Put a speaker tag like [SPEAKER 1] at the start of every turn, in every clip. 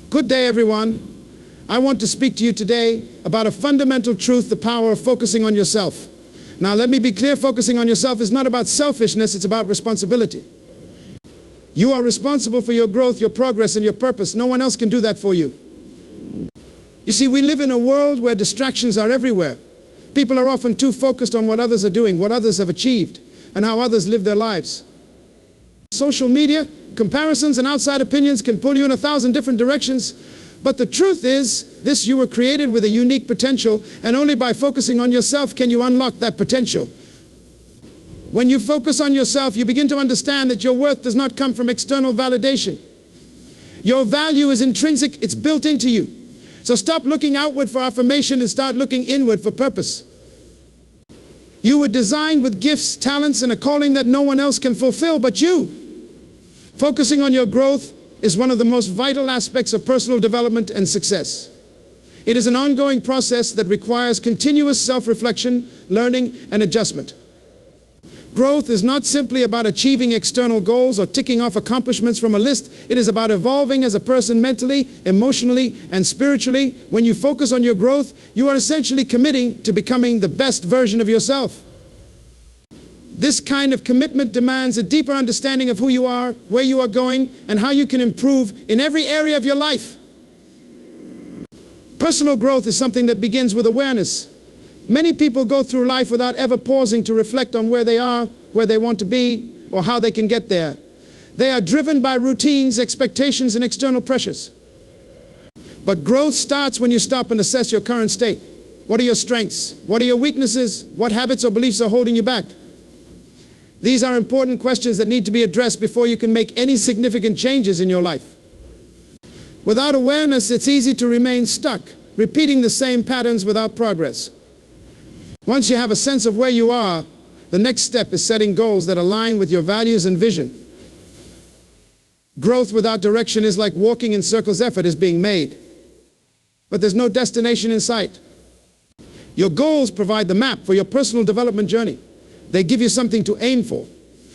[SPEAKER 1] Good day, everyone. I want to speak to you today about a fundamental truth, the power of focusing on yourself. Now, let me be clear, focusing on yourself is not about selfishness, it's about responsibility. You are responsible for your growth, your progress, and your purpose. No one else can do that for you. You see, we live in a world where distractions are everywhere. People are often too focused on what others are doing, what others have achieved, and how others live their lives. Social media, comparisons, and outside opinions can pull you in 1,000 different directions. But the truth is, you were created with a unique potential, and only by focusing on yourself can you unlock that potential. When you focus on yourself, you begin to understand that your worth does not come from external validation. Your value is intrinsic, it's built into you. So stop looking outward for affirmation and start looking inward for purpose. You were designed with gifts, talents, and a calling that no one else can fulfill but you. Focusing on your growth is one of the most vital aspects of personal development and success. It is an ongoing process that requires continuous self-reflection, learning, and adjustment. Growth is not simply about achieving external goals or ticking off accomplishments from a list. It is about evolving as a person mentally, emotionally, and spiritually. When you focus on your growth, you are essentially committing to becoming the best version of yourself. This kind of commitment demands a deeper understanding of who you are, where you are going, and how you can improve in every area of your life. Personal growth is something that begins with awareness. Many people go through life without ever pausing to reflect on where they are, where they want to be, or how they can get there. They are driven by routines, expectations, and external pressures. But growth starts when you stop and assess your current state. What are your strengths? What are your weaknesses? What habits or beliefs are holding you back? These are important questions that need to be addressed before you can make any significant changes in your life. Without awareness, it's easy to remain stuck, repeating the same patterns without progress. Once you have a sense of where you are, the next step is setting goals that align with your values and vision. Growth without direction is like walking in circles. Effort is being made, but there's no destination in sight. Your goals provide the map for your personal development journey. They give you something to aim for,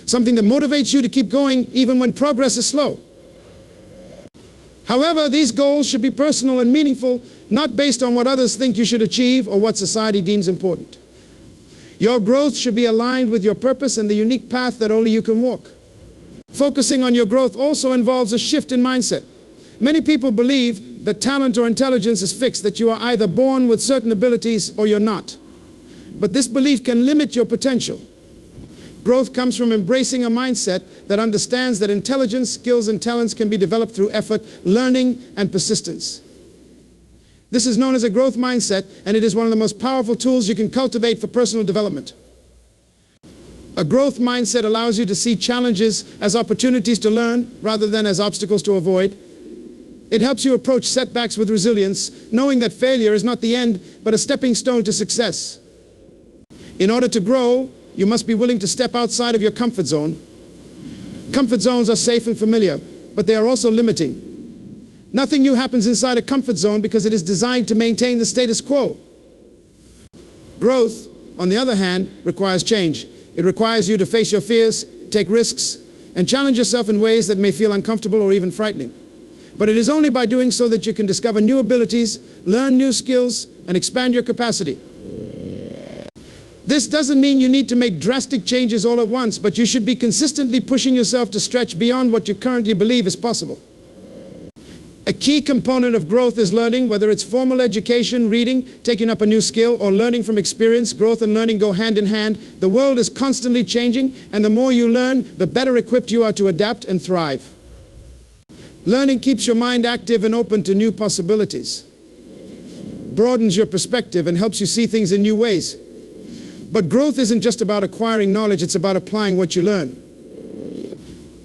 [SPEAKER 1] something that motivates you to keep going even when progress is slow. However, these goals should be personal and meaningful, not based on what others think you should achieve or what society deems important. Your growth should be aligned with your purpose and the unique path that only you can walk. Focusing on your growth also involves a shift in mindset. Many people believe that talent or intelligence is fixed, that you are either born with certain abilities or you're not. But this belief can limit your potential. Growth comes from embracing a mindset that understands that intelligence, skills, and talents can be developed through effort, learning, and persistence. This is known as a growth mindset, and it is one of the most powerful tools you can cultivate for personal development. A growth mindset allows you to see challenges as opportunities to learn rather than as obstacles to avoid. It helps you approach setbacks with resilience, knowing that failure is not the end, but a stepping stone to success. In order to grow, you must be willing to step outside of your comfort zone. Comfort zones are safe and familiar, but they are also limiting. Nothing new happens inside a comfort zone because it is designed to maintain the status quo. Growth, on the other hand, requires change. It requires you to face your fears, take risks, and challenge yourself in ways that may feel uncomfortable or even frightening. But it is only by doing so that you can discover new abilities, learn new skills, and expand your capacity. This doesn't mean you need to make drastic changes all at once, but you should be consistently pushing yourself to stretch beyond what you currently believe is possible. A key component of growth is learning, whether it's formal education, reading, taking up a new skill, or learning from experience. Growth and learning go hand in hand. The world is constantly changing, and the more you learn, the better equipped you are to adapt and thrive. Learning keeps your mind active and open to new possibilities, broadens your perspective, and helps you see things in new ways. But growth isn't just about acquiring knowledge, it's about applying what you learn.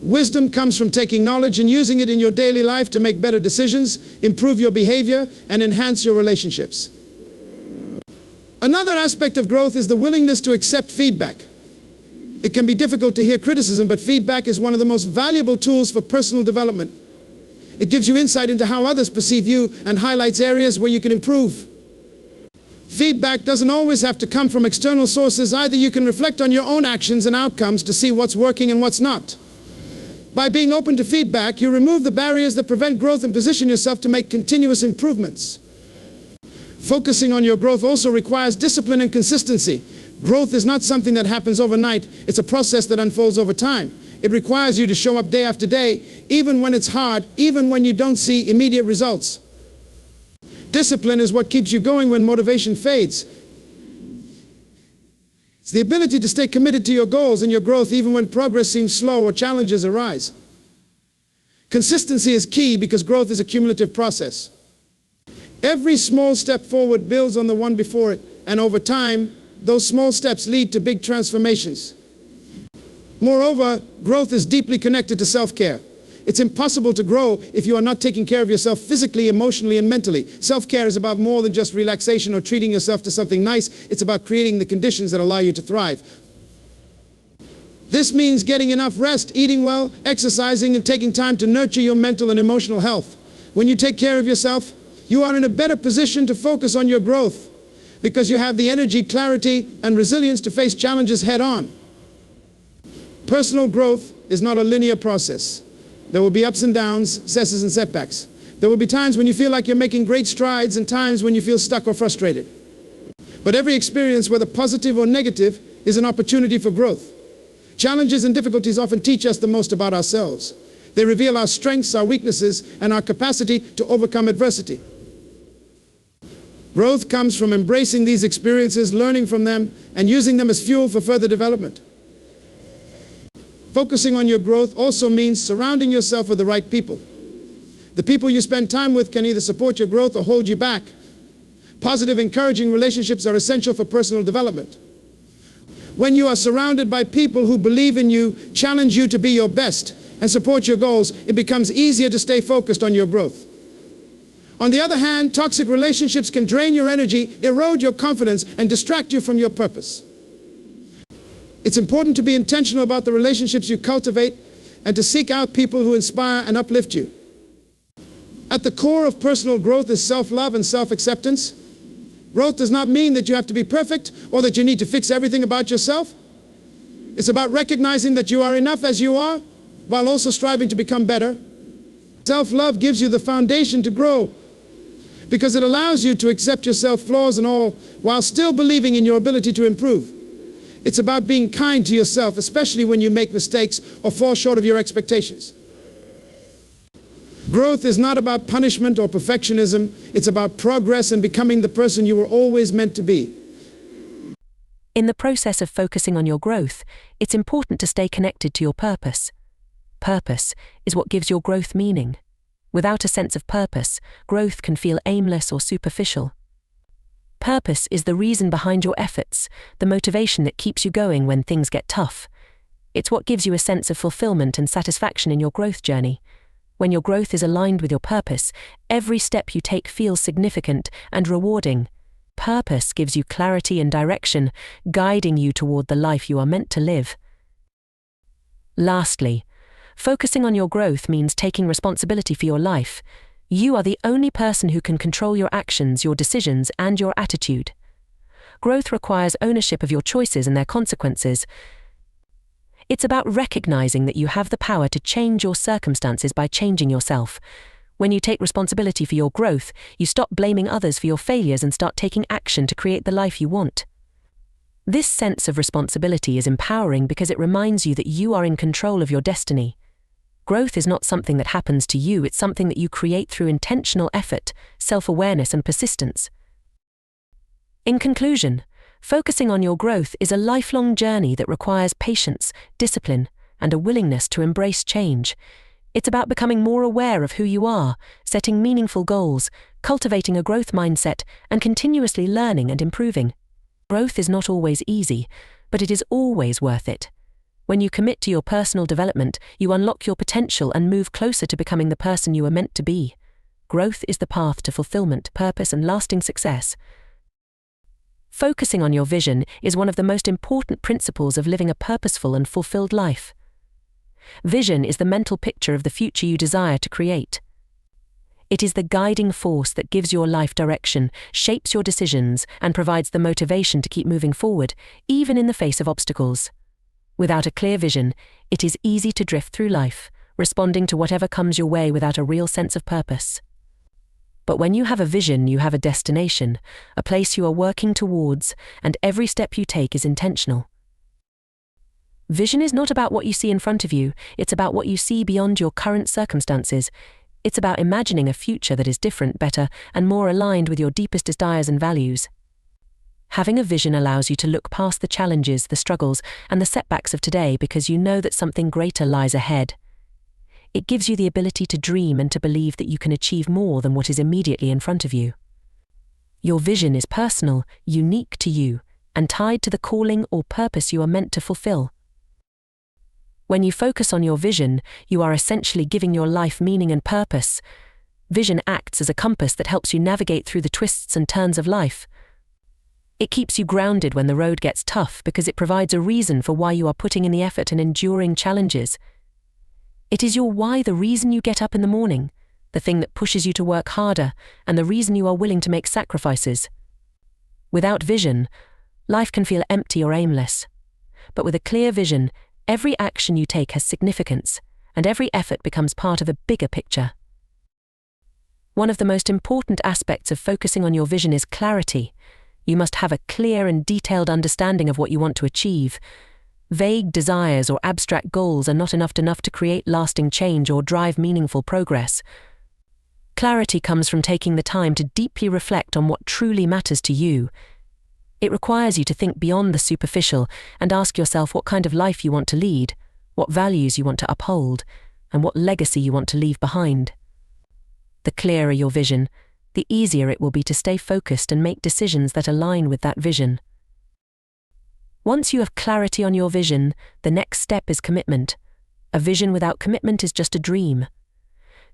[SPEAKER 1] Wisdom comes from taking knowledge and using it in your daily life to make better decisions, improve your behavior, and enhance your relationships. Another aspect of growth is the willingness to accept feedback. It can be difficult to hear criticism, but feedback is one of the most valuable tools for personal development. It gives you insight into how others perceive you and highlights areas where you can improve. Feedback doesn't always have to come from external sources either. You can reflect on your own actions and outcomes to see what's working and what's not. By being open to feedback, you remove the barriers that prevent growth and position yourself to make continuous improvements. Focusing on your growth also requires discipline and consistency. Growth is not something that happens overnight. It's a process that unfolds over time. It requires you to show up day after day, even when it's hard, even when you don't see immediate results. Discipline is what keeps you going when motivation fades. It's the ability to stay committed to your goals and your growth even when progress seems slow or challenges arise. Consistency is key because growth is a cumulative process. Every small step forward builds on the one before it, and over time, those small steps lead to big transformations. Moreover, growth is deeply connected to self-care. It's impossible to grow if you are not taking care of yourself physically, emotionally, and mentally. Self-care is about more than just relaxation or treating yourself to something nice. It's about creating the conditions that allow you to thrive. This means getting enough rest, eating well, exercising, and taking time to nurture your mental and emotional health. When you take care of yourself, you are in a better position to focus on your growth because you have the energy, clarity, and resilience to face challenges head-on. Personal growth is not a linear process. There will be ups and downs, successes and setbacks. There will be times when you feel like you're making great strides and times when you feel stuck or frustrated. But every experience, whether positive or negative, is an opportunity for growth. Challenges and difficulties often teach us the most about ourselves. They reveal our strengths, our weaknesses, and our capacity to overcome adversity. Growth comes from embracing these experiences, learning from them, and using them as fuel for further development. Focusing on your growth also means surrounding yourself with the right people. The people you spend time with can either support your growth or hold you back. Positive, encouraging relationships are essential for personal development. When you are surrounded by people who believe in you, challenge you to be your best, and support your goals, it becomes easier to stay focused on your growth. On the other hand, toxic relationships can drain your energy, erode your confidence, and distract you from your purpose. It's important to be intentional about the relationships you cultivate and to seek out people who inspire and uplift you. At the core of personal growth is self-love and self-acceptance. Growth does not mean that you have to be perfect or that you need to fix everything about yourself. It's about recognizing that you are enough as you are while also striving to become better. Self-love gives you the foundation to grow because it allows you to accept yourself, flaws and all, while still believing in your ability to improve. It's about being kind to yourself, especially when you make mistakes or fall short of your expectations. Growth is not about punishment or perfectionism. It's about progress and becoming the person you were always meant to be.
[SPEAKER 2] In the process of focusing on your growth, it's important to stay connected to your purpose. Purpose is what gives your growth meaning. Without a sense of purpose, growth can feel aimless or superficial. Purpose is the reason behind your efforts, the motivation that keeps you going when things get tough. It's what gives you a sense of fulfillment and satisfaction in your growth journey. When your growth is aligned with your purpose, every step you take feels significant and rewarding. Purpose gives you clarity and direction, guiding you toward the life you are meant to live. Lastly, focusing on your growth means taking responsibility for your life. You are the only person who can control your actions, your decisions, and your attitude. Growth requires ownership of your choices and their consequences. It's about recognizing that you have the power to change your circumstances by changing yourself. When you take responsibility for your growth, you stop blaming others for your failures and start taking action to create the life you want. This sense of responsibility is empowering because it reminds you that you are in control of your destiny. Growth is not something that happens to you, it's something that you create through intentional effort, self-awareness, and persistence. In conclusion, focusing on your growth is a lifelong journey that requires patience, discipline, and a willingness to embrace change. It's about becoming more aware of who you are, setting meaningful goals, cultivating a growth mindset, and continuously learning and improving. Growth is not always easy, but it is always worth it. When you commit to your personal development, you unlock your potential and move closer to becoming the person you are meant to be. Growth is the path to fulfillment, purpose, and lasting success. Focusing on your vision is one of the most important principles of living a purposeful and fulfilled life. Vision is the mental picture of the future you desire to create. It is the guiding force that gives your life direction, shapes your decisions, and provides the motivation to keep moving forward, even in the face of obstacles. Without a clear vision, it is easy to drift through life, responding to whatever comes your way without a real sense of purpose. But when you have a vision, you have a destination, a place you are working towards, and every step you take is intentional. Vision is not about what you see in front of you, it's about what you see beyond your current circumstances. It's about imagining a future that is different, better, and more aligned with your deepest desires and values. Having a vision allows you to look past the challenges, the struggles, and the setbacks of today because you know that something greater lies ahead. It gives you the ability to dream and to believe that you can achieve more than what is immediately in front of you. Your vision is personal, unique to you, and tied to the calling or purpose you are meant to fulfill. When you focus on your vision, you are essentially giving your life meaning and purpose. Vision acts as a compass that helps you navigate through the twists and turns of life. It keeps you grounded when the road gets tough because it provides a reason for why you are putting in the effort and enduring challenges. It is your why, the reason you get up in the morning, the thing that pushes you to work harder, and the reason you are willing to make sacrifices. Without vision, life can feel empty or aimless. But with a clear vision, every action you take has significance, and every effort becomes part of a bigger picture. One of the most important aspects of focusing on your vision is clarity. You must have a clear and detailed understanding of what you want to achieve. Vague desires or abstract goals are not enough to create lasting change or drive meaningful progress. Clarity comes from taking the time to deeply reflect on what truly matters to you. It requires you to think beyond the superficial and ask yourself what kind of life you want to lead, what values you want to uphold, and what legacy you want to leave behind. The clearer your vision, the easier it will be to stay focused and make decisions that align with that vision. Once you have clarity on your vision, the next step is commitment. A vision without commitment is just a dream.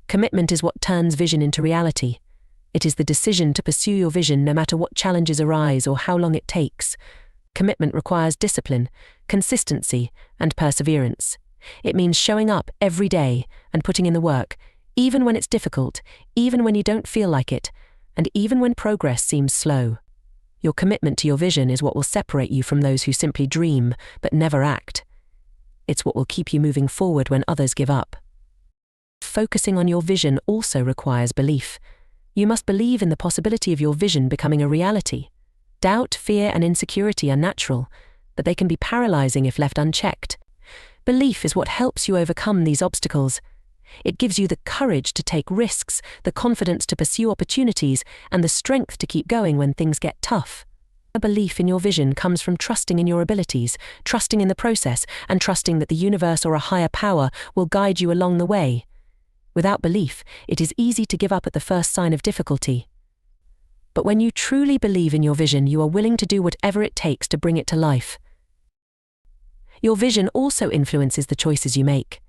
[SPEAKER 2] Commitment is what turns vision into reality. It is the decision to pursue your vision no matter what challenges arise or how long it takes. Commitment requires discipline, consistency, and perseverance. It means showing up every day and putting in the work, even when it's difficult, even when you don't feel like it, and even when progress seems slow. Your commitment to your vision is what will separate you from those who simply dream but never act. It's what will keep you moving forward when others give up. Focusing on your vision also requires belief. You must believe in the possibility of your vision becoming a reality. Doubt, fear, and insecurity are natural, but they can be paralyzing if left unchecked. Belief is what helps you overcome these obstacles. It gives you the courage to take risks, the confidence to pursue opportunities, and the strength to keep going when things get tough. A belief in your vision comes from trusting in your abilities, trusting in the process, and trusting that the universe or a higher power will guide you along the way. Without belief, it is easy to give up at the first sign of difficulty. But when you truly believe in your vision, you are willing to do whatever it takes to bring it to life. Your vision also influences the choices you make.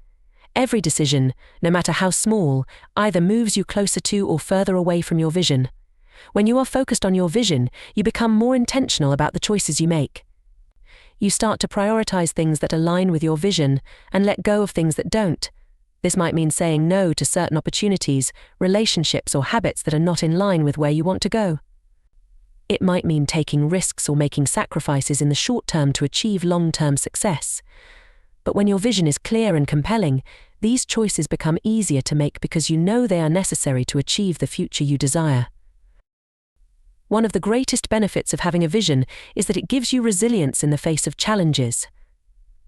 [SPEAKER 2] Every decision, no matter how small, either moves you closer to or further away from your vision. When you are focused on your vision, you become more intentional about the choices you make. You start to prioritize things that align with your vision and let go of things that don't. This might mean saying no to certain opportunities, relationships, or habits that are not in line with where you want to go. It might mean taking risks or making sacrifices in the short term to achieve long-term success. But when your vision is clear and compelling, these choices become easier to make because you know they are necessary to achieve the future you desire. One of the greatest benefits of having a vision is that it gives you resilience in the face of challenges.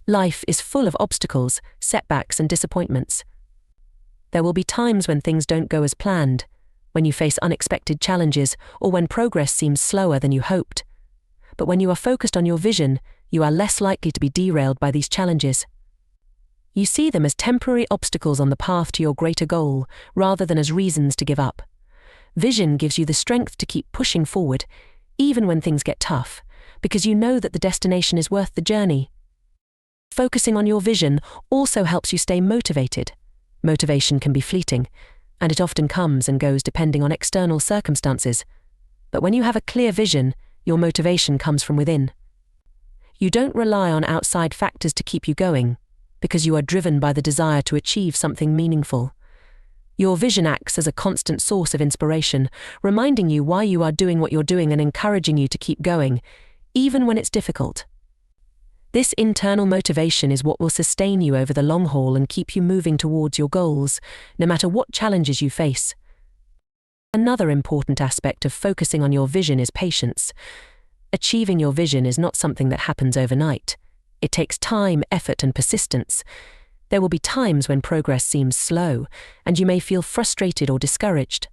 [SPEAKER 2] Life is full of obstacles, setbacks, and disappointments. There will be times when things don't go as planned, when you face unexpected challenges, or when progress seems slower than you hoped. But when you are focused on your vision, you are less likely to be derailed by these challenges. You see them as temporary obstacles on the path to your greater goal, rather than as reasons to give up. Vision gives you the strength to keep pushing forward, even when things get tough, because you know that the destination is worth the journey. Focusing on your vision also helps you stay motivated. Motivation can be fleeting, and it often comes and goes depending on external circumstances. But when you have a clear vision, your motivation comes from within. You don't rely on outside factors to keep you going, because you are driven by the desire to achieve something meaningful. Your vision acts as a constant source of inspiration, reminding you why you are doing what you're doing and encouraging you to keep going, even when it's difficult. This internal motivation is what will sustain you over the long haul and keep you moving towards your goals, no matter what challenges you face. Another important aspect of focusing on your vision is patience. Achieving your vision is not something that happens overnight. It takes time, effort, and persistence. There will be times when progress seems slow, and you may feel frustrated or discouraged.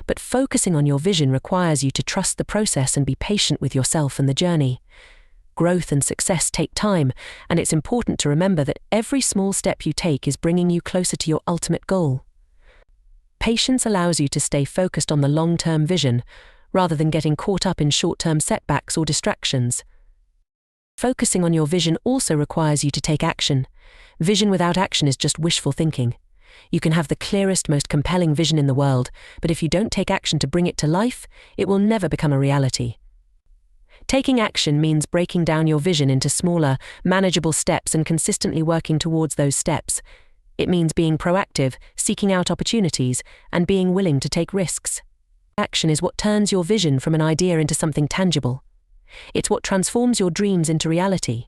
[SPEAKER 2] But focusing on your vision requires you to trust the process and be patient with yourself and the journey. Growth and success take time, and it's important to remember that every small step you take is bringing you closer to your ultimate goal. Patience allows you to stay focused on the long-term vision, rather than getting caught up in short-term setbacks or distractions. Focusing on your vision also requires you to take action. Vision without action is just wishful thinking. You can have the clearest, most compelling vision in the world, but if you don't take action to bring it to life, it will never become a reality. Taking action means breaking down your vision into smaller, manageable steps and consistently working towards those steps. It means being proactive, seeking out opportunities, and being willing to take risks. Action is what turns your vision from an idea into something tangible. It's what transforms your dreams into reality.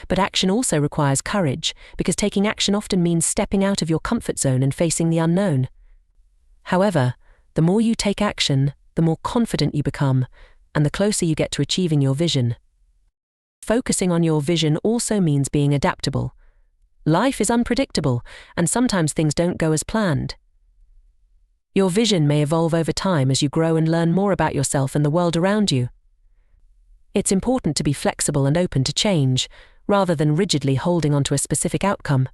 [SPEAKER 2] But action also requires courage, because taking action often means stepping out of your comfort zone and facing the unknown. However, the more you take action, the more confident you become, and the closer you get to achieving your vision. Focusing on your vision also means being adaptable. Life is unpredictable, and sometimes things don't go as planned. Your vision may evolve over time as you grow and learn more about yourself and the world around you. It's important to be flexible and open to change, rather than rigidly holding onto a specific outcome.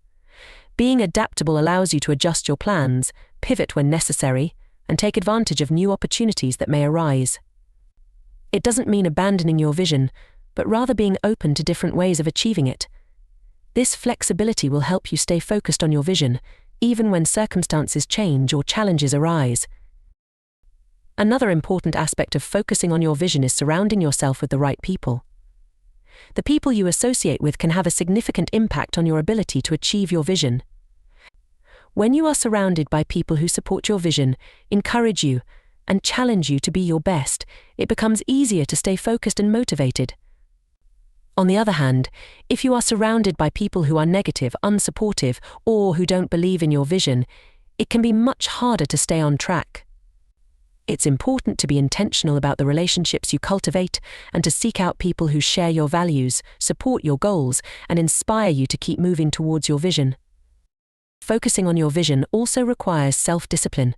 [SPEAKER 2] Being adaptable allows you to adjust your plans, pivot when necessary, and take advantage of new opportunities that may arise. It doesn't mean abandoning your vision, but rather being open to different ways of achieving it. This flexibility will help you stay focused on your vision, even when circumstances change or challenges arise. Another important aspect of focusing on your vision is surrounding yourself with the right people. The people you associate with can have a significant impact on your ability to achieve your vision. When you are surrounded by people who support your vision, encourage you, and challenge you to be your best, it becomes easier to stay focused and motivated. On the other hand, if you are surrounded by people who are negative, unsupportive, or who don't believe in your vision, it can be much harder to stay on track. It's important to be intentional about the relationships you cultivate and to seek out people who share your values, support your goals, and inspire you to keep moving towards your vision. Focusing on your vision also requires self-discipline.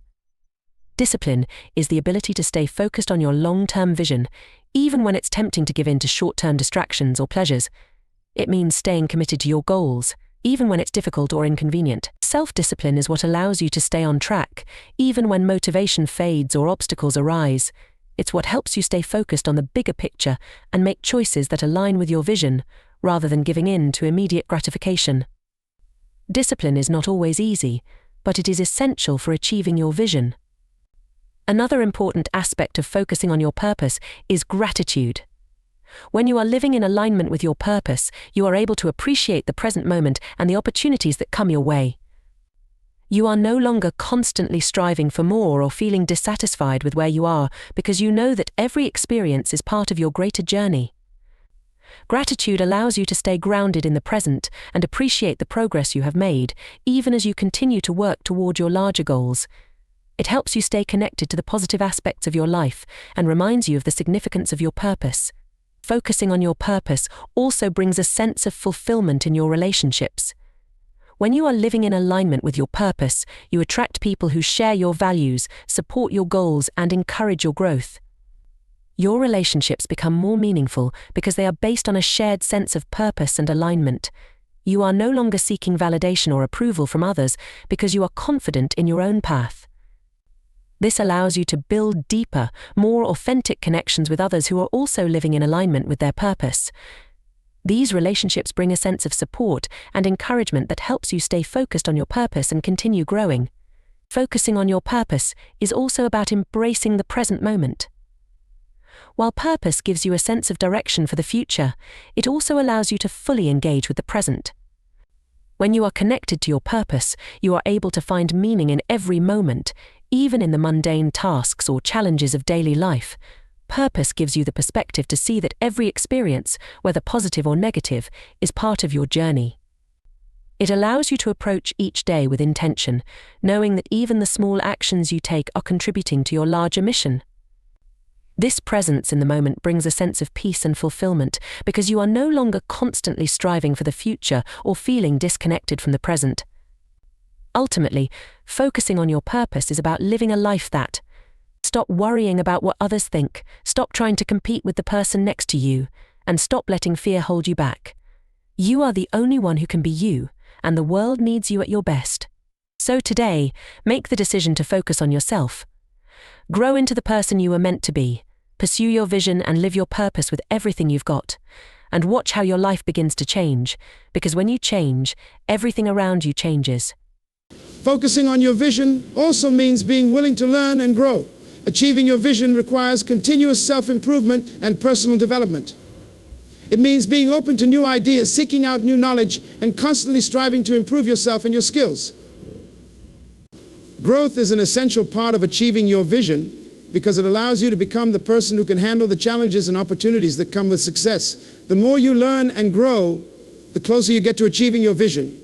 [SPEAKER 2] Discipline is the ability to stay focused on your long-term vision, even when it's tempting to give in to short-term distractions or pleasures. It means staying committed to your goals, even when it's difficult or inconvenient. Self-discipline is what allows you to stay on track, even when motivation fades or obstacles arise. It's what helps you stay focused on the bigger picture and make choices that align with your vision, rather than giving in to immediate gratification. Discipline is not always easy, but it is essential for achieving your vision. Another important aspect of focusing on your purpose is gratitude. When you are living in alignment with your purpose, you are able to appreciate the present moment and the opportunities that come your way. You are no longer constantly striving for more or feeling dissatisfied with where you are, because you know that every experience is part of your greater journey. Gratitude allows you to stay grounded in the present and appreciate the progress you have made, even as you continue to work toward your larger goals. It helps you stay connected to the positive aspects of your life and reminds you of the significance of your purpose. Focusing on your purpose also brings a sense of fulfillment in your relationships. When you are living in alignment with your purpose, you attract people who share your values, support your goals, and encourage your growth. Your relationships become more meaningful because they are based on a shared sense of purpose and alignment. You are no longer seeking validation or approval from others because you are confident in your own path. This allows you to build deeper, more authentic connections with others who are also living in alignment with their purpose. These relationships bring a sense of support and encouragement that helps you stay focused on your purpose and continue growing. Focusing on your purpose is also about embracing the present moment. While purpose gives you a sense of direction for the future, it also allows you to fully engage with the present. When you are connected to your purpose, you are able to find meaning in every moment, even in the mundane tasks or challenges of daily life. purpose gives you the perspective to see that every experience, whether positive or negative, is part of your journey. It allows you to approach each day with intention, knowing that even the small actions you take are contributing to your larger mission. This presence in the moment brings a sense of peace and fulfillment because you are no longer constantly striving for the future or feeling disconnected from the present. Ultimately, focusing on your purpose is about living a life that. Stop worrying about what others think, stop trying to compete with the person next to you, and stop letting fear hold you back. You are the only one who can be you, and the world needs you at your best. So today, make the decision to focus on yourself. Grow into the person you were meant to be, pursue your vision and live your purpose with everything you've got, and watch how your life begins to change, because when you change, everything around you changes.
[SPEAKER 1] Focusing on your vision also means being willing to learn and grow. Achieving your vision requires continuous self-improvement and personal development. It means being open to new ideas, seeking out new knowledge, and constantly striving to improve yourself and your skills. Growth is an essential part of achieving your vision because it allows you to become the person who can handle the challenges and opportunities that come with success. The more you learn and grow, the closer you get to achieving your vision.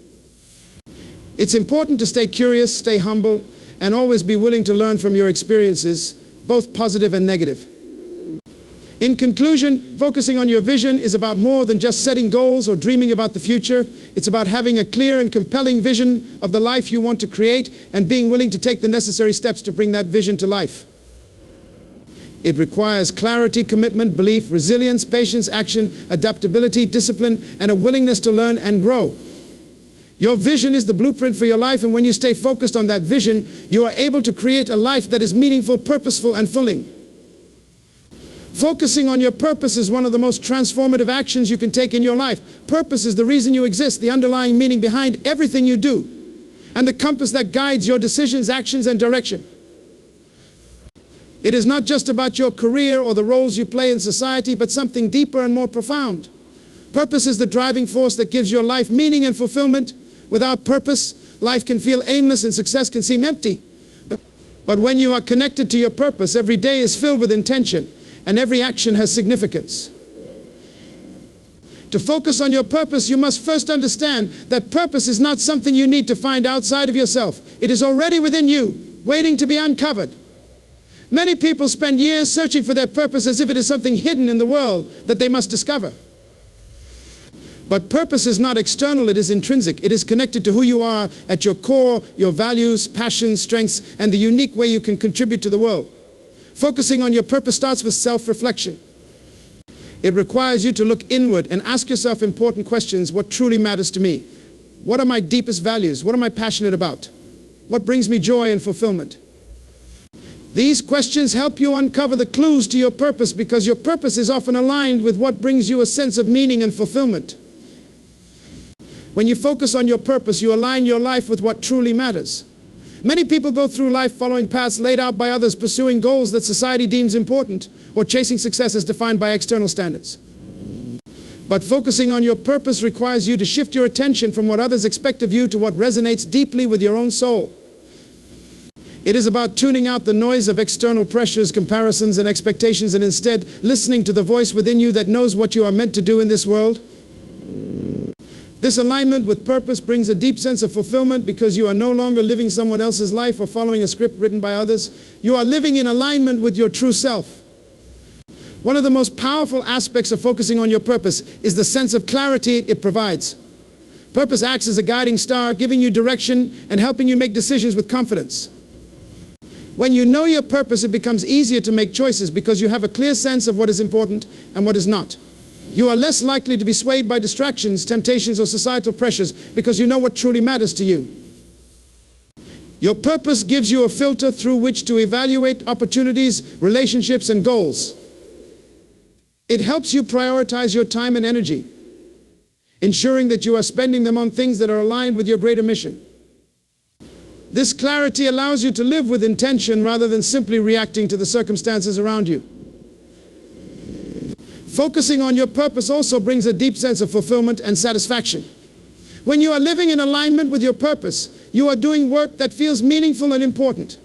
[SPEAKER 1] It's important to stay curious, stay humble, and always be willing to learn from your experiences, both positive and negative. In conclusion, focusing on your vision is about more than just setting goals or dreaming about the future. It's about having a clear and compelling vision of the life you want to create and being willing to take the necessary steps to bring that vision to life. It requires clarity, commitment, belief, resilience, patience, action, adaptability, discipline, and a willingness to learn and grow. Your vision is the blueprint for your life, and when you stay focused on that vision, you are able to create a life that is meaningful, purposeful, and fulfilling. Focusing on your purpose is one of the most transformative actions you can take in your life. Purpose is the reason you exist, the underlying meaning behind everything you do, and the compass that guides your decisions, actions, and direction. It is not just about your career or the roles you play in society, but something deeper and more profound. Purpose is the driving force that gives your life meaning and fulfillment. Without purpose, life can feel aimless and success can seem empty. But when you are connected to your purpose, every day is filled with intention, and every action has significance. To focus on your purpose, you must first understand that purpose is not something you need to find outside of yourself. It is already within you, waiting to be uncovered. Many people spend years searching for their purpose as if it is something hidden in the world that they must discover. But purpose is not external, it is intrinsic. It is connected to who you are at your core, your values, passions, strengths, and the unique way you can contribute to the world. Focusing on your purpose starts with self-reflection. It requires you to look inward and ask yourself important questions. What truly matters to me? What are my deepest values? What am I passionate about? What brings me joy and fulfillment? These questions help you uncover the clues to your purpose because your purpose is often aligned with what brings you a sense of meaning and fulfillment. When you focus on your purpose, you align your life with what truly matters. Many people go through life following paths laid out by others, pursuing goals that society deems important, or chasing successes defined by external standards. But focusing on your purpose requires you to shift your attention from what others expect of you to what resonates deeply with your own soul. It is about tuning out the noise of external pressures, comparisons, and expectations, and instead listening to the voice within you that knows what you are meant to do in this world. This alignment with purpose brings a deep sense of fulfillment because you are no longer living someone else's life or following a script written by others. You are living in alignment with your true self. One of the most powerful aspects of focusing on your purpose is the sense of clarity it provides. Purpose acts as a guiding star, giving you direction and helping you make decisions with confidence. When you know your purpose, it becomes easier to make choices because you have a clear sense of what is important and what is not. You are less likely to be swayed by distractions, temptations, or societal pressures because you know what truly matters to you. Your purpose gives you a filter through which to evaluate opportunities, relationships, and goals. It helps you prioritize your time and energy, ensuring that you are spending them on things that are aligned with your greater mission. This clarity allows you to live with intention rather than simply reacting to the circumstances around you. Focusing on your purpose also brings a deep sense of fulfillment and satisfaction. When you are living in alignment with your purpose, you are doing work that feels meaningful and important.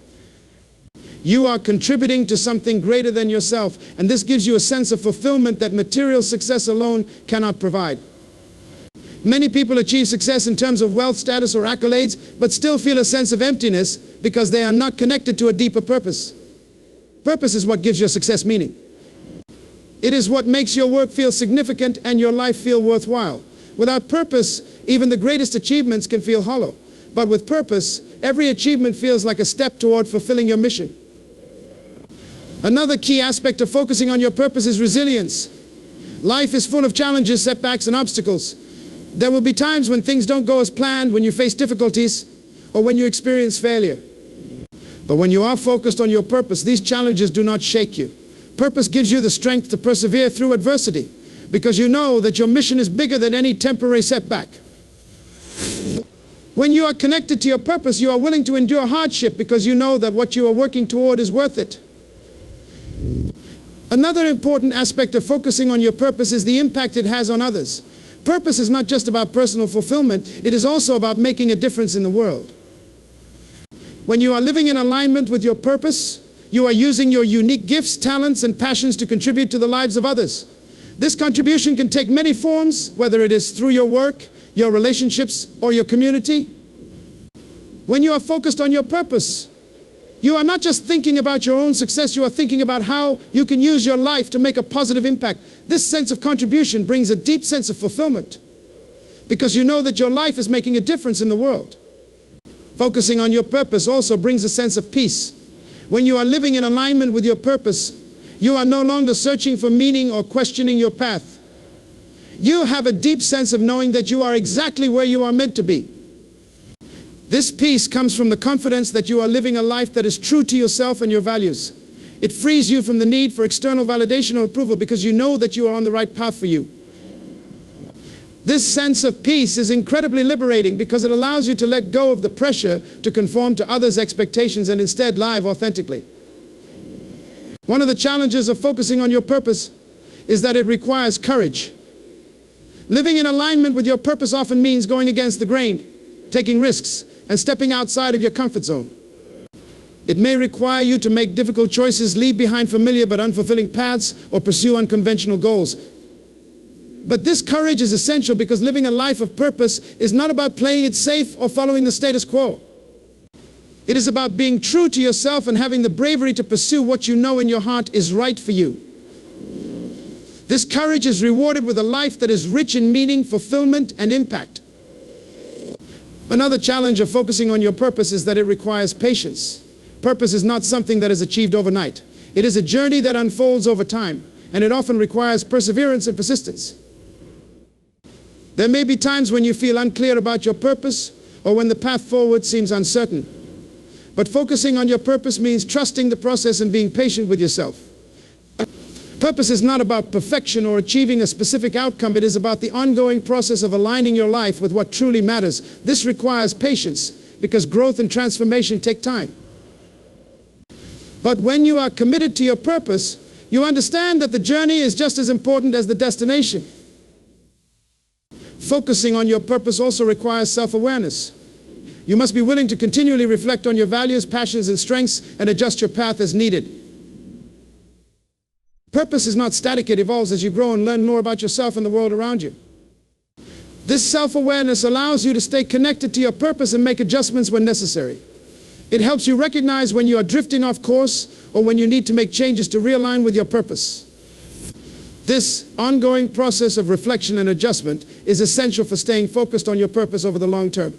[SPEAKER 1] You are contributing to something greater than yourself, and this gives you a sense of fulfillment that material success alone cannot provide. Many people achieve success in terms of wealth, status, or accolades, but still feel a sense of emptiness because they are not connected to a deeper purpose. Purpose is what gives your success meaning. It is what makes your work feel significant and your life feel worthwhile. Without purpose, even the greatest achievements can feel hollow. But with purpose, every achievement feels like a step toward fulfilling your mission. Another key aspect of focusing on your purpose is resilience. Life is full of challenges, setbacks, and obstacles. There will be times when things don't go as planned, when you face difficulties, or when you experience failure. But when you are focused on your purpose, these challenges do not shake you. Purpose gives you the strength to persevere through adversity, because you know that your mission is bigger than any temporary setback. When you are connected to your purpose, you are willing to endure hardship because you know that what you are working toward is worth it. Another important aspect of focusing on your purpose is the impact it has on others. Purpose is not just about personal fulfillment, it is also about making a difference in the world. When you are living in alignment with your purpose, you are using your unique gifts, talents, and passions to contribute to the lives of others. This contribution can take many forms, whether it is through your work, your relationships, or your community. When you are focused on your purpose, you are not just thinking about your own success, you are thinking about how you can use your life to make a positive impact. This sense of contribution brings a deep sense of fulfillment because you know that your life is making a difference in the world. Focusing on your purpose also brings a sense of peace. When you are living in alignment with your purpose, you are no longer searching for meaning or questioning your path. You have a deep sense of knowing that you are exactly where you are meant to be. This peace comes from the confidence that you are living a life that is true to yourself and your values. It frees you from the need for external validation or approval because you know that you are on the right path for you. This sense of peace is incredibly liberating because it allows you to let go of the pressure to conform to others' expectations and instead live authentically. One of the challenges of focusing on your purpose is that it requires courage. Living in alignment with your purpose often means going against the grain, taking risks, and stepping outside of your comfort zone. It may require you to make difficult choices, leave behind familiar but unfulfilling paths, or pursue unconventional goals. But this courage is essential because living a life of purpose is not about playing it safe or following the status quo. It is about being true to yourself and having the bravery to pursue what you know in your heart is right for you. This courage is rewarded with a life that is rich in meaning, fulfillment, and impact. Another challenge of focusing on your purpose is that it requires patience. Purpose is not something that is achieved overnight. It is a journey that unfolds over time, and it often requires perseverance and persistence. There may be times when you feel unclear about your purpose or when the path forward seems uncertain. But focusing on your purpose means trusting the process and being patient with yourself. Purpose is not about perfection or achieving a specific outcome. It is about the ongoing process of aligning your life with what truly matters. This requires patience because growth and transformation take time. But when you are committed to your purpose, you understand that the journey is just as important as the destination. Focusing on your purpose also requires self-awareness. You must be willing to continually reflect on your values, passions, and strengths and adjust your path as needed. Purpose is not static, it evolves as you grow and learn more about yourself and the world around you. This self-awareness allows you to stay connected to your purpose and make adjustments when necessary. It helps you recognize when you are drifting off course or when you need to make changes to realign with your purpose. This ongoing process of reflection and adjustment is essential for staying focused on your purpose over the long term.